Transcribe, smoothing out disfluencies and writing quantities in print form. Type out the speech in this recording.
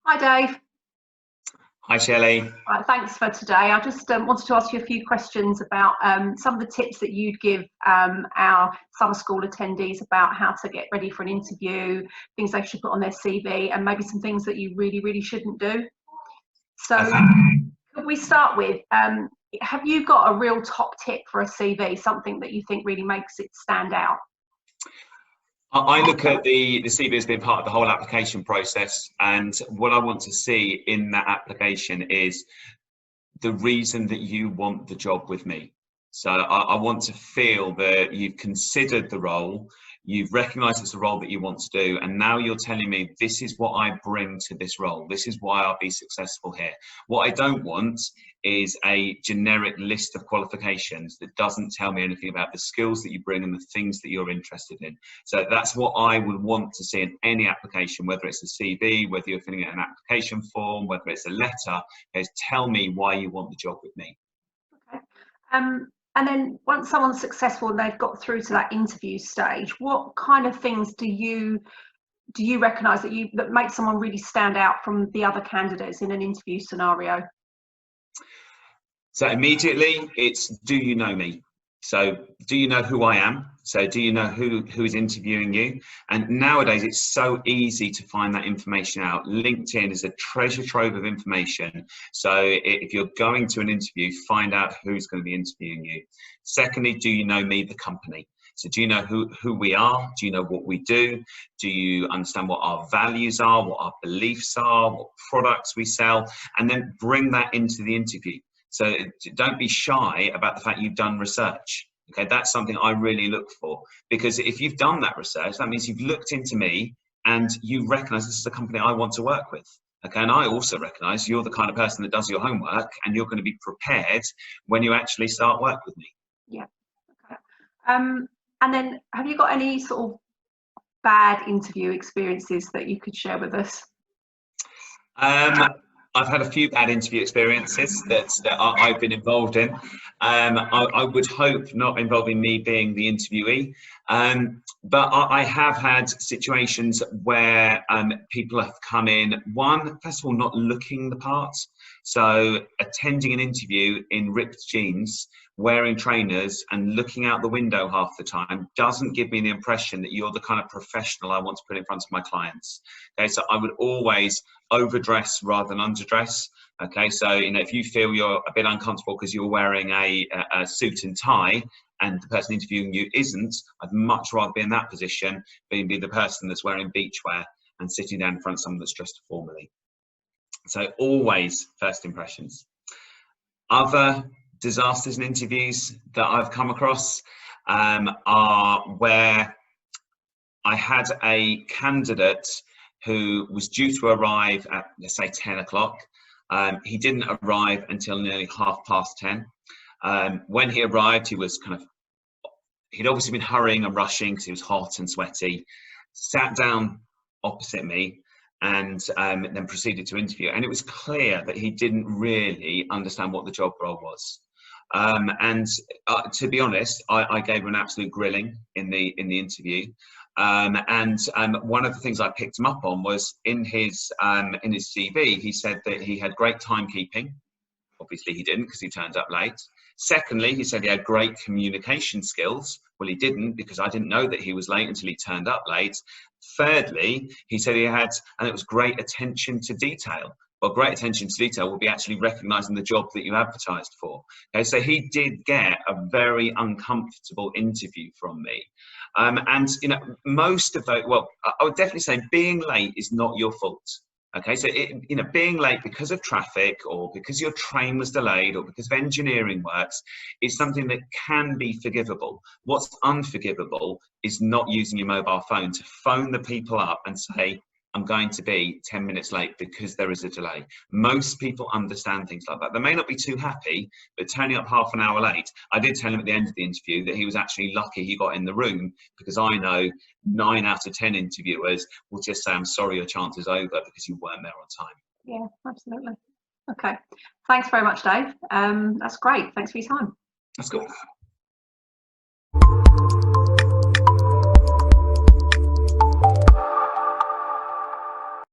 Hi Dave. Hi Shelley. Thanks for today. I just wanted to ask you a few questions about some of the tips that you'd give our summer school attendees about how to get ready for an interview, things they should put on their CV, and maybe some things that you really shouldn't do. So could we start with, have you got a real top tip for a CV, something that you think really makes it stand out? I look at the CV as being part of the whole application process, and what I want to see in that application is the reason that you want the job with me. So I want to feel that you've considered the role, you've recognised it's a role that you want to do, and now you're telling me this is what I bring to this role, this is why I'll be successful here. What I don't want is a generic list of qualifications that doesn't tell me anything about the skills that you bring and the things that you're interested in. So that's what I would want to see in any application, whether it's a CV, whether you're filling out an application form, whether it's a letter, is tell me why you want the job with me. Okay. And then once someone's successful and they've got through to that interview stage, what kind of things do you recognise that make someone really stand out from the other candidates in an interview scenario? So immediately it's, do you know me? So do you know who I am? So do you know who is interviewing you? And nowadays it's so easy to find that information out. LinkedIn is a treasure trove of information. So if you're going to an interview, find out who's going to be interviewing you. Secondly, do you know me, the company? So do you know who we are? Do you know what we do? Do you understand what our values are, what our beliefs are, what products we sell? And then bring that into the interview. So don't be shy about the fact you've done research. Okay, that's something I really look for, because if you've done that research, that means you've looked into me and you recognise this is a company I want to work with. Okay, and I also recognise you're the kind of person that does your homework and you're going to be prepared when you actually start work with me. Yeah. Okay. And then have you got any sort of bad interview experiences that you could share with us? I've had a few bad interview experiences that I've been involved in. I would hope not involving me being the interviewee, but I have had situations where people have come in, first of all, not looking the part. So attending an interview in ripped jeans, wearing trainers and looking out the window half the time doesn't give me the impression that you're the kind of professional I want to put in front of my clients. Okay, so I would always overdress rather than underdress. Okay, so if you feel you're a bit uncomfortable because you're wearing a suit and tie and the person interviewing you isn't, I'd much rather be in that position than be the person that's wearing beachwear and sitting down in front of someone that's dressed formally. So always first impressions. Other disasters in interviews that I've come across are where I had a candidate who was due to arrive at, let's say, 10 o'clock. He didn't arrive until nearly 10:30. When he arrived, he'd obviously been hurrying and rushing because he was hot and sweaty, sat down opposite me and then proceeded to interview. And it was clear that he didn't really understand what the job role was. To be honest, I gave him an absolute grilling in the interview. One of the things I picked him up on was in his CV, he said that he had great timekeeping. Obviously he didn't, because he turned up late. Secondly, he said he had great communication skills. Well, he didn't, because I didn't know that he was late until he turned up late. Thirdly, he said he had, and it was great attention to detail. Well, great attention to detail will be actually recognising the job that you advertised for. Okay, so he did get a very uncomfortable interview from me. Most of those, well, I would definitely say being late is not your fault. Okay, so being late because of traffic or because your train was delayed or because of engineering works is something that can be forgivable. What's unforgivable is not using your mobile phone to phone the people up and say, I'm going to be 10 minutes late because there is a delay. Most people understand things like that. They may not be too happy, but turning up half an hour late. I did tell him at the end of the interview that he was actually lucky he got in the room, because I know 9 out of 10 interviewers will just say, I'm sorry, your chance is over because you weren't there on time. Yeah, absolutely. Okay. Thanks very much, Dave. That's great. Thanks for your time. That's cool.